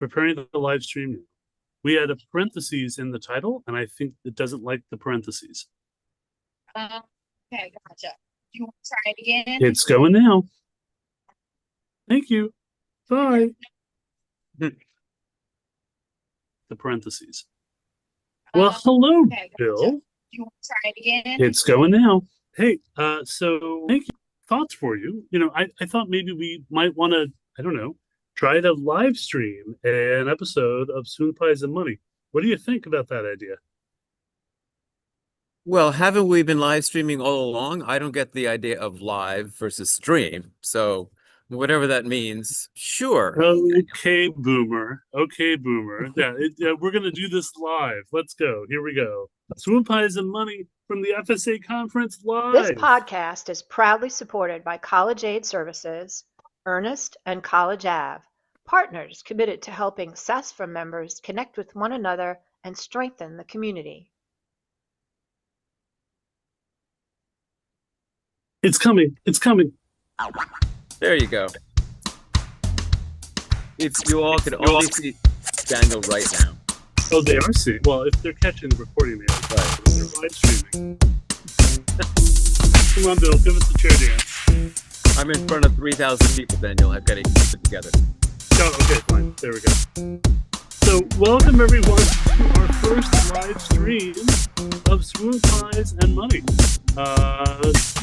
Preparing the live stream now. We had a parentheses in the title, and I think it doesn't like the parentheses. Okay, gotcha. Do you want to try it again? It's going now. Thank you. Bye. The parentheses. Well, hello, okay, gotcha. Bill. Do you want to try it again? It's going now. Hey, so thank you. Thoughts for you. I thought maybe we might want to, I don't know, try to live stream an episode of Swoonpies and Money. What do you think about that idea? Well, haven't we been live streaming all along? I don't get the idea of live versus stream. So whatever that means, sure. Okay, boomer. Okay, boomer. Yeah, we're going to do this live. Let's go. Here we go. Swoonpies and Money from the FSA conference live. This podcast is proudly supported by College Aid Services, Earnest, and College Ave, partners committed to helping SASFA members connect with one another and strengthen the community. It's coming. It's coming. There you go. If you all could only see Daniel right now. Oh, they are seeing. Well, if they're catching the recording, they are. Right. They're live streaming. Come on, Bill. Give us the chair dance. I'm in front of 3,000 people, Daniel. I've got to keep it together. Oh, okay, fine. There we go. So, welcome everyone to our first live stream of Swoonpies and Money.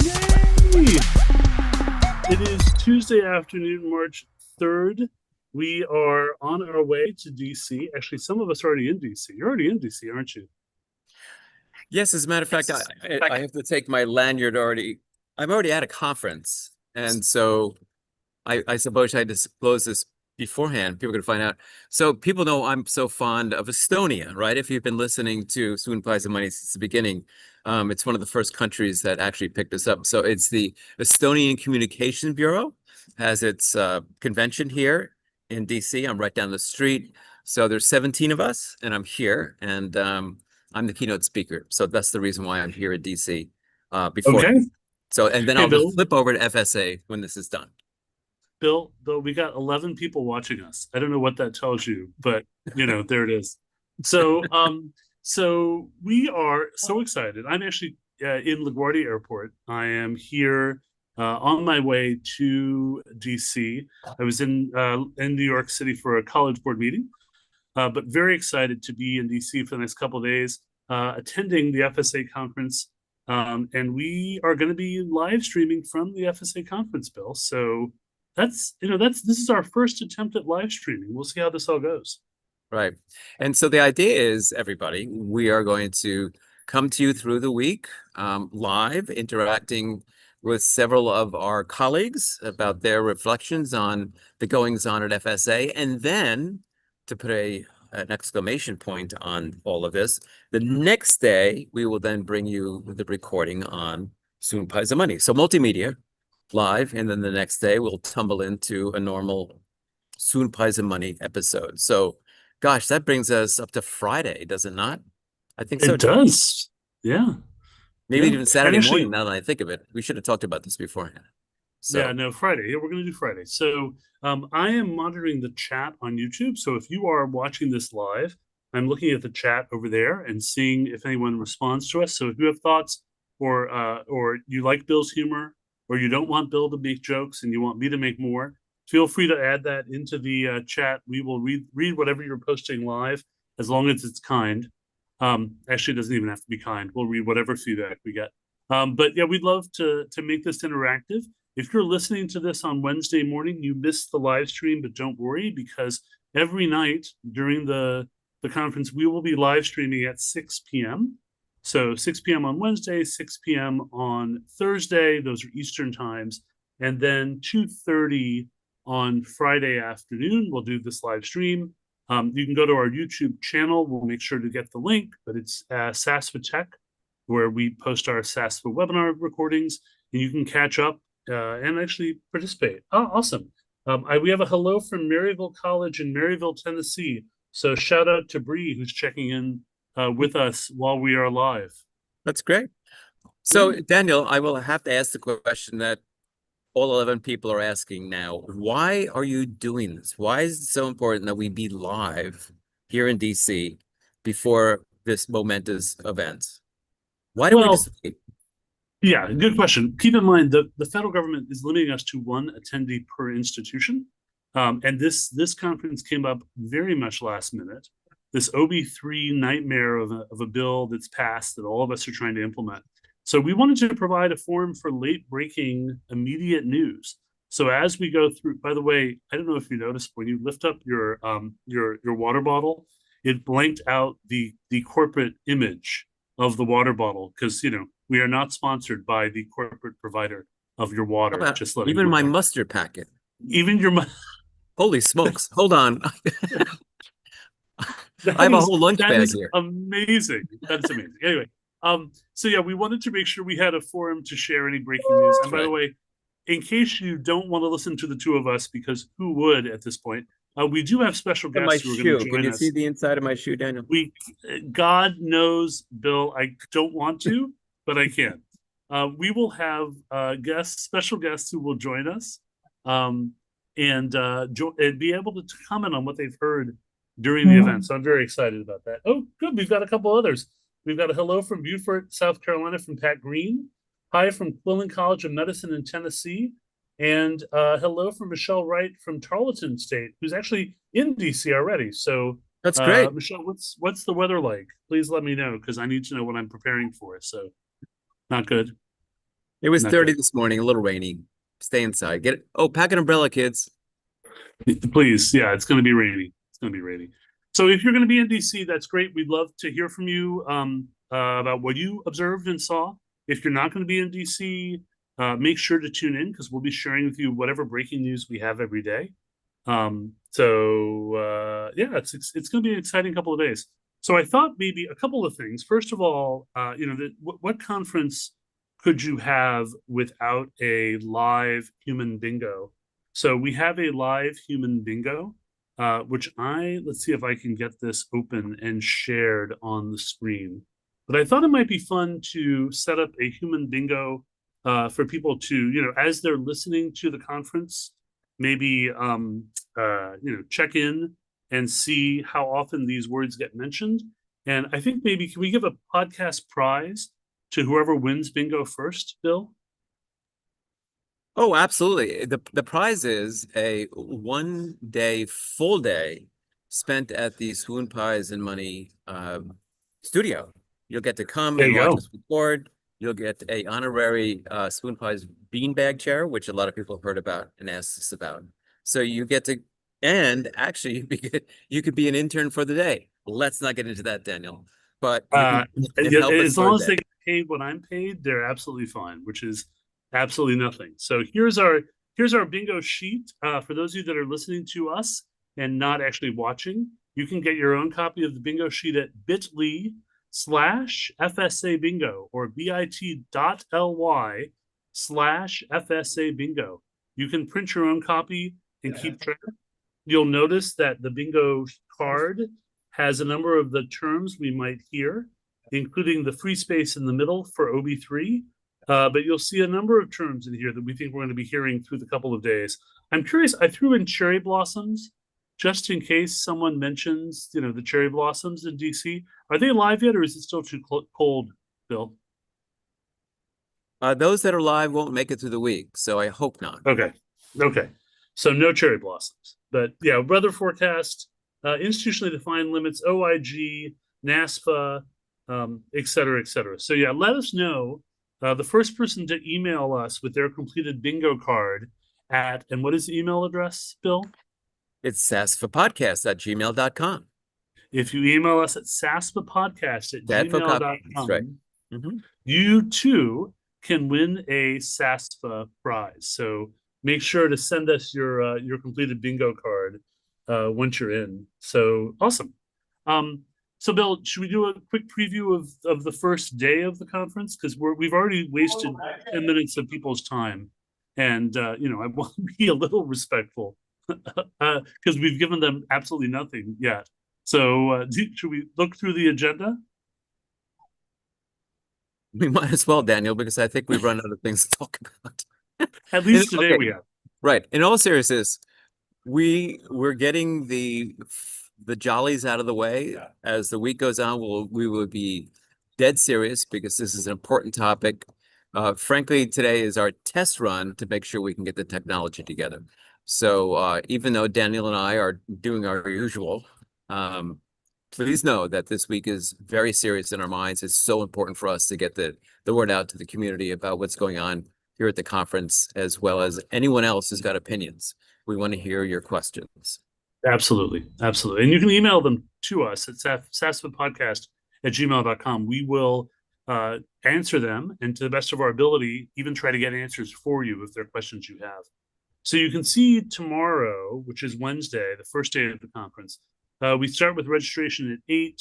Yay! It is Tuesday afternoon, March 3rd. We are on our way to DC. Actually, some of us are already in DC. You're already in DC, aren't you? Yes, as a matter of fact, I have to take my lanyard already. I'm already at a conference. And so I suppose I disclose this beforehand. People are going to find out. So people know I'm so fond of Estonia, right? If you've been listening to Swoonpies and Money since the beginning, it's one of the first countries that actually picked us up. So it's the Estonian Communication Bureau, has its convention here in DC. I'm right down the street. So there's 17 of us, and I'm here, and I'm the keynote speaker. So that's the reason why I'm here at DC before. Okay. So, and then Hey, I'll Bill. just flip over to FSA when this is done. Bill, we got 11 people watching us. I don't know what that tells you, but there it is. So, so we are so excited. I'm actually in LaGuardia Airport. I am here on my way to DC. I was in New York City for a college board meeting, but very excited to be in DC for the next couple of days, attending the FSA conference. And we are going to be live streaming from the FSA conference, Bill. So this is our first attempt at live streaming. We'll see how this all goes. Right. And so the idea is, everybody, we are going to come to you through the week, live, interacting with several of our colleagues about their reflections on the goings on at FSA. And then, to put an exclamation point on all of this, the next day, we will then bring you the recording on Swoonpies and Money. So multimedia, live, and then the next day, we'll tumble into a normal Swoonpies and Money episode. So, gosh, that brings us up to Friday, does it not? I think so. It does. Yeah. Maybe Yeah. even Saturday And actually- morning, now that I think of it. We should have talked about this beforehand. So, Yeah, no, Friday. Yeah, we're going to do Friday. So I am monitoring the chat on YouTube. So if you are watching this live, I'm looking at the chat over there and seeing if anyone responds to us. So if you have thoughts or you like Bill's humor, or you don't want Bill to make jokes and you want me to make more, feel free to add that into the chat. We will read whatever you're posting live, as long as it's kind. Actually, it doesn't even have to be kind. We'll read whatever feedback we get. But yeah, we'd love to make this interactive. If you're listening to this on Wednesday morning, you missed the live stream, but don't worry, because every night during the conference, we will be live streaming at 6 p.m. So 6 p.m. on Wednesday, 6 p.m. on Thursday, those are Eastern times. And then 2:30 on Friday afternoon, we'll do this live stream. You can go to our YouTube channel. We'll make sure to get the link, but it's SASFA Tech, where we post our SASFA webinar recordings, and you can catch up and actually participate. Oh, awesome. We have a hello from Maryville College in Maryville, Tennessee. So shout out to Bree, who's checking in with us while we are live. that's great. So, Daniel, I will have to ask the question that all 11 people are asking now, why are you doing this? Why is it so important that we be live here in DC before this momentous event? Why don't we Well, just wait? yeah, good question. Keep in mind the federal government is limiting us to one attendee per institution. And this conference came up very much last minute. This OB3 nightmare of a bill that's passed that all of us are trying to implement. So we wanted to provide a forum for late breaking immediate news. So as we go through, by the way, I don't know if you noticed when you lift up your water bottle, it blanked out the corporate image of the water bottle because we are not sponsored by the corporate provider of your How water. about Just letting even you my know. mustard packet? Even your Holy smokes. Hold on. I have a is whole lunch that bag is here. amazing. That's amazing. Anyway, so yeah, we wanted to make sure we had a forum to share any breaking news. And by the way, in case you don't want to listen to the two of us, because who would at this point, we do have special My guests who are going to shoe. join Can you us. see the inside of my shoe, Daniel? God knows, Bill, I don't want to, but I can. We will have special guests who will join us, and be able to comment on what they've heard during the event. So I'm very excited about that. Oh, good. We've got a couple others. We've got a hello from Beaufort, South Carolina, from Pat Green. Hi from Quillen College of Medicine in Tennessee. And hello from Michelle Wright from Tarleton State, who's actually in DC already. So That's great. Michelle, what's the weather like? Please let me know because I need to know what I'm preparing for. So not good. It was Not 30 good. this morning, a little rainy. Stay inside. Get it. Oh, pack an umbrella, kids. Please, yeah, it's going to be rainy. It's going to be rainy. So if you're going to be in DC, that's great. We'd love to hear from you about what you observed and saw. If you're not going to be in DC, make sure to tune in because we'll be sharing with you whatever breaking news we have every day. Yeah, it's going to be an exciting couple of days. So I thought maybe a couple of things. First of all, what conference could you have without a live human bingo? So we have a live human bingo, which let's see if I can get this open and shared on the screen. But I thought it might be fun to set up a human bingo for people to, as they're listening to the conference, maybe, check in and see how often these words get mentioned. And I think maybe, can we give a podcast prize to whoever wins bingo first, Bill? Oh, absolutely. The prize is a 1-day, full day spent at the Swoonpies and Money studio. You'll get to come There and you watch go. us record. You'll get a honorary Swoonpies beanbag chair, which a lot of people have heard about and asked us about. So you get to, and actually you could be an intern for the day. Let's not get into that, Daniel. But you can help us As long as for they a day. get paid what I'm paid, they're absolutely fine, which is absolutely nothing. So here's our bingo sheet. For those of you that are listening to us and not actually watching, you can get your own copy of the bingo sheet at bit.ly/FSA bingo or bit.ly/FSA bingo. You can print your own copy and keep track. You'll notice that the bingo card has a number of the terms we might hear, including the free space in the middle for OB3. But you'll see a number of terms in here that we think we're going to be hearing through the couple of days. I'm curious, I threw in cherry blossoms just in case someone mentions, the cherry blossoms in DC. Are they live yet or is it still too cold, Bill? Those that are live won't make it through the week, so I hope not. Okay. So no cherry blossoms. But yeah, weather forecast, institutionally defined limits, OIG, NASPA, et cetera, et cetera. So yeah, let us know. The first person to email us with their completed bingo card and what is the email address, Bill? It's sasfapodcast@gmail.com. If you email us at saspapodcast@gmail.com, That's right. You too can win a SASPA prize. So make sure to send us your completed bingo card once you're in. So awesome. So Bill, should we do a quick preview of the first day of the conference? Because we've already wasted 10 minutes of people's time. And I want to be a little respectful because we've given them absolutely nothing yet. So should we look through the agenda? We might as well, Daniel, because I think we've run out of things to talk about. At least today we have. Right. In all seriousness, we're getting the jollies out of the way. As the week goes on, we will be dead serious because this is an important topic. Frankly, today is our test run to make sure we can get the technology together. So even though Daniel and I are doing our usual, please know that this week is very serious in our minds. It's so important for us to get the word out to the community about what's going on here at the conference, as well as anyone else who's got opinions. We want to hear your questions. Absolutely. Absolutely. And you can email them to us at sasfapodcast@gmail.com. We will answer them, and to the best of our ability, even try to get answers for you if there are questions you have. So you can see tomorrow, which is Wednesday, the first day of the conference, we start with registration at 8,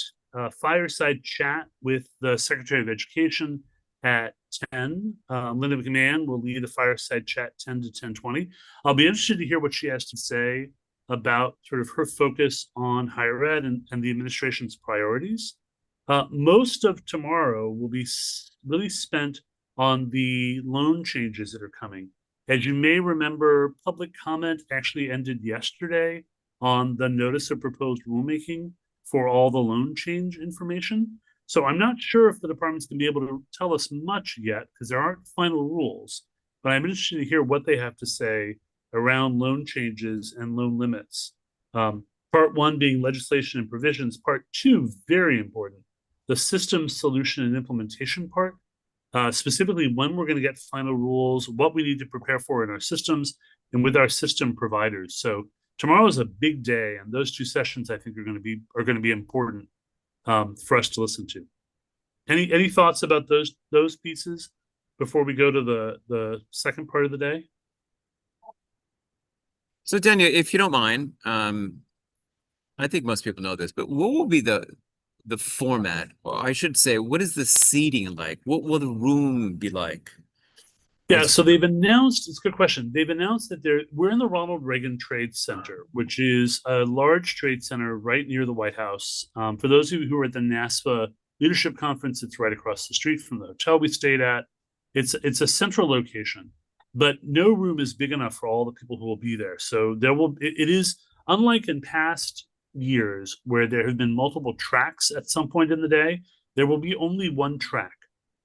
fireside chat with the Secretary of Education at 10. Linda McMahon will lead a fireside chat 10 to 10:20. I'll be interested to hear what she has to say about sort of her focus on higher ed and the administration's priorities. Most of tomorrow will be really spent on the loan changes that are coming. As you may remember, public comment actually ended yesterday on the notice of proposed rulemaking for all the loan change information. So I'm not sure if the department's going to be able to tell us much yet because there aren't final rules, but I'm interested to hear what they have to say around loan changes and loan limits. Part 1 being legislation and provisions. Part 2, very important, the system solution and implementation part. Specifically when we're going to get final rules, what we need to prepare for in our systems and with our system providers. So tomorrow is a big day, and those 2 sessions I think are going to be important for us to listen to. Any thoughts about those pieces before we go to the second part of the day? So Daniel, if you don't mind, I think most people know this, but what will be the format, or I should say, what is the seating like? What will the room be like? Yeah, so they've announced, it's a good question. They've announced that we're in the Ronald Reagan Trade Center, which is a large trade center right near the White House. For those of you who are at the NASPA Leadership Conference, it's right across the street from the hotel we stayed at. It's a central location, but no room is big enough for all the people who will be there. So it is unlike in past years where there have been multiple tracks at some point in the day, there will be only one track.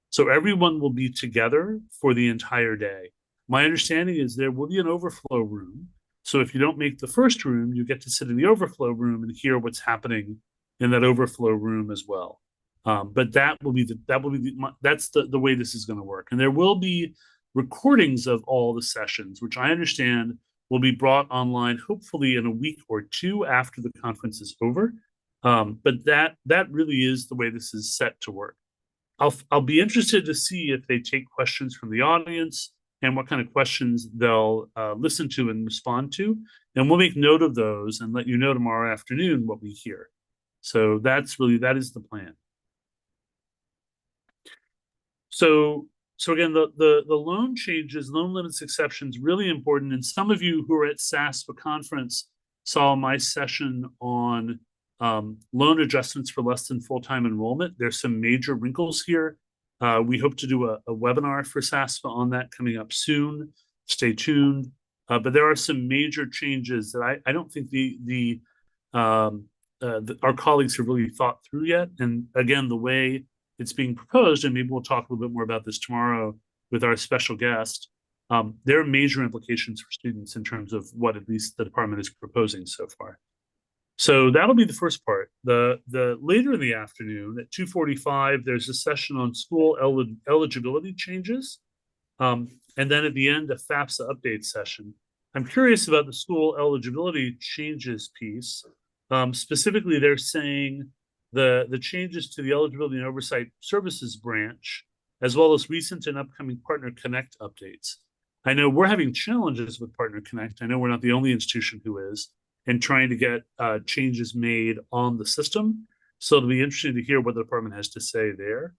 So everyone will be together for the entire day. My understanding is there will be an overflow room. So if you don't make the first room, you get to sit in the overflow room and hear what's happening in that overflow room as well. But that's the way this is going to work. And there will be recordings of all the sessions, which I understand will be brought online hopefully in a week or 2 after the conference is over. But that really is the way this is set to work. I'll be interested to see if they take questions from the audience and what kind of questions they'll listen to and respond to. And we'll make note of those and let you know tomorrow afternoon what we hear. So that is the plan. So again, the loan changes, loan limits exceptions, really important. And some of you who are at SASPA conference saw my session on loan adjustments for less than full-time enrollment. There's some major wrinkles here. We hope to do a webinar for SASPA on that coming up soon. Stay tuned. But there are some major changes that I don't think our colleagues have really thought through yet. And again, the way it's being proposed, and maybe we'll talk a little bit more about this tomorrow with our special guest, there are major implications for students in terms of what at least the department is proposing so far. So that'll be the first part. The later in the afternoon at 2:45, there's a session on school eligibility changes. And then at the end, a FAFSA update session. I'm curious about the school eligibility changes piece. Specifically, they're saying the changes to the Eligibility and Oversight Services branch, as well as recent and upcoming Partner Connect updates. I know we're having challenges with Partner Connect. I know we're not the only institution who is, and trying to get changes made on the system. So it'll be interesting to hear what the department has to say there.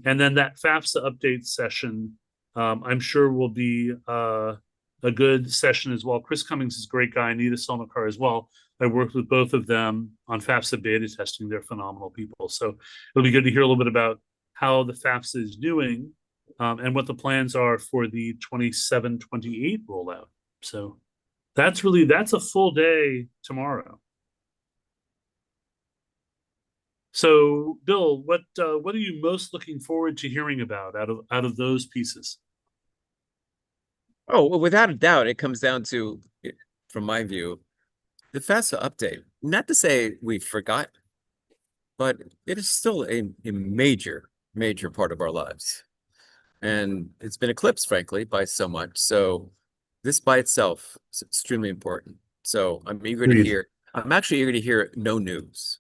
And then that FAFSA update session, I'm sure will be a good session as well. Chris Cummings is a great guy, Anita Solnikar as well. I worked with both of them on FAFSA beta testing. They're phenomenal people. So it'll be good to hear a little bit about how the FAFSA is doing and what the plans are for the 27-28 rollout. So that's a full day tomorrow. So, Bill, what are you most looking forward to hearing about out of those pieces? Oh, well, without a doubt, it comes down to, from my view, the FAFSA update. Not to say we forgot, but it is still a major, major part of our lives. And it's been eclipsed, frankly, by so much. So this by itself is extremely important. So I'm actually eager to hear no news.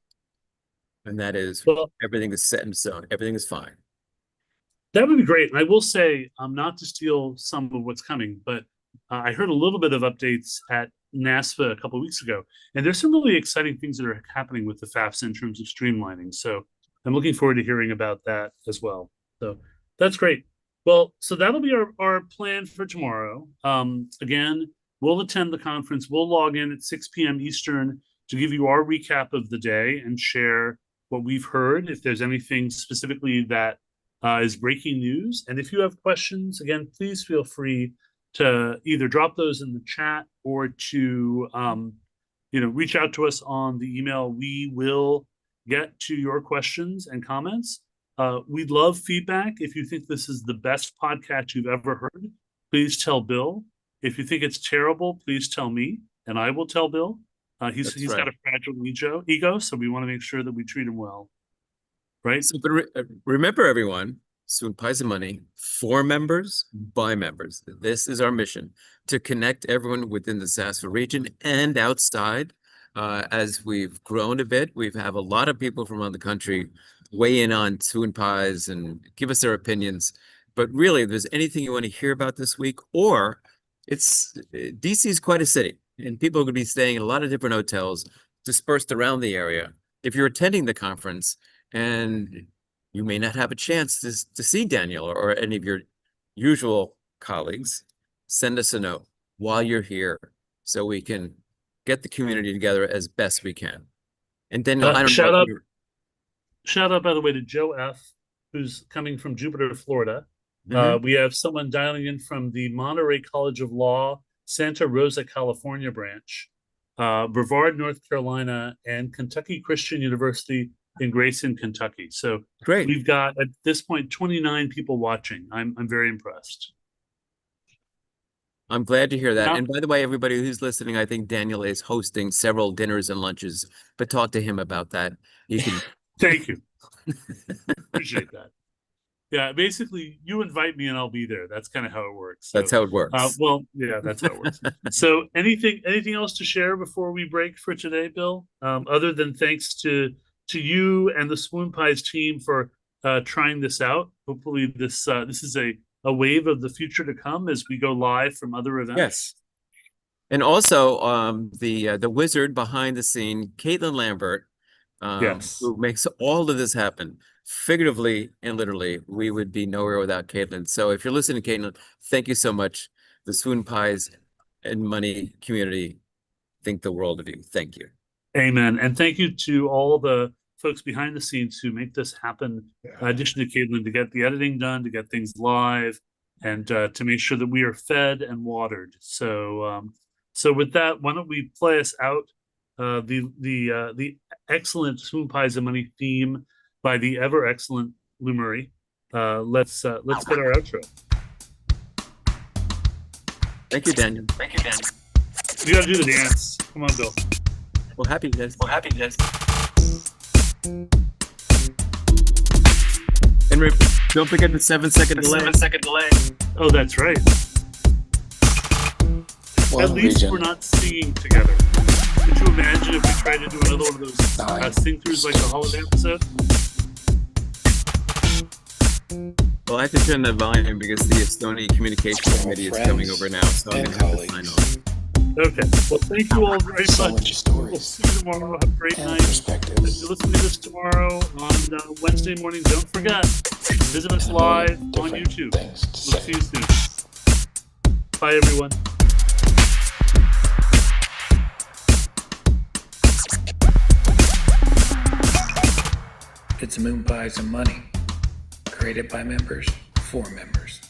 And that is, Well, everything is set in stone. Everything is fine. that would be great. And I will say, not to steal some of what's coming, but I heard a little bit of updates at NASFA a couple of weeks ago, and there's some really exciting things that are happening with the FAFSA in terms of streamlining. So I'm looking forward to hearing about that as well. So that's great. Well, so that'll be our plan for tomorrow. Again, we'll attend the conference. We'll log in at 6 p.m. Eastern to give you our recap of the day and share what we've heard, if there's anything specifically that is breaking news. And if you have questions, again, please feel free to either drop those in the chat or to reach out to us on the email. We will get to your questions and comments. We'd love feedback. If you think this is the best podcast you've ever heard, please tell Bill. If you think it's terrible, please tell me, and I will tell Bill. He's got a fragile ego, so we want to make sure that we treat him well. Right? So, but remember, everyone, Swoonpies and Money, for members, by members. This is our mission, to connect everyone within the SASFA region and outside. As we've grown a bit, we have a lot of people from around the country weigh in on Swoonpies and give us their opinions. But really, if there's anything you want to hear about this week, or DC is quite a city, and people are going to be staying in a lot of different hotels dispersed around the area. If you're attending the conference and you may not have a chance to see Daniel or any of your usual colleagues, send us a note while you're here so we can get the community together as best we can. And Daniel, I don't know. Shout out, by the way, to Joe F., who's coming from Jupiter, Florida. Mm-hmm. We have someone dialing in from the Monterey College of Law, Santa Rosa, California branch, Brevard, North Carolina, and Kentucky Christian University in Grayson, Kentucky. So great. We've got, at this point, 29 people watching. I'm very impressed. I'm glad to hear that. And by the way, everybody who's listening, I think Daniel is hosting several dinners and lunches, but talk to him about that. You can. Thank you. Appreciate that. Yeah, basically, you invite me and I'll be there. That's kind of how it works. So, that's how it works. Well, yeah, that's how it works. So anything else to share before we break for today, Bill? Other than thanks to you and the Swoonpies team for trying this out. Hopefully this is a wave of the future to come as we go live from other events. Yes. And also the wizard behind the scene, Caitlin Lambert, yes, who makes all of this happen. Figuratively and literally, we would be nowhere without Caitlin. So if you're listening, Caitlin, thank you so much. The Swoonpies and Money community think the world of you. Thank you. Amen. And thank you to all the folks behind the scenes who make this happen. In addition to Caitlin, to get the editing done, to get things live, and to make sure that we are fed and watered. So, so with that, why don't we play us out the excellent Swoonpies and Money theme by the ever excellent Lou Murray. Let's get our outro. Thank you, Daniel. Thank you, Daniel. You got to do the dance. Come on, Bill. Well, happy this. And don't forget the 7-second delay. 7-second delay. Oh, that's right. At least we're not singing together. Could you imagine if we tried to do another one of those sing-throughs like the holiday episode? Well, I have to turn the volume because the Estonia Communication Committee is coming over now, so I'm going to have to sign off. Okay. Well, thank you all very much. We'll see you tomorrow. Have a great night. If you listen to this tomorrow on Wednesday morning, don't forget, visit us live on YouTube. We'll see you soon. Bye, everyone. It's Moonpies and Money, created by members for members.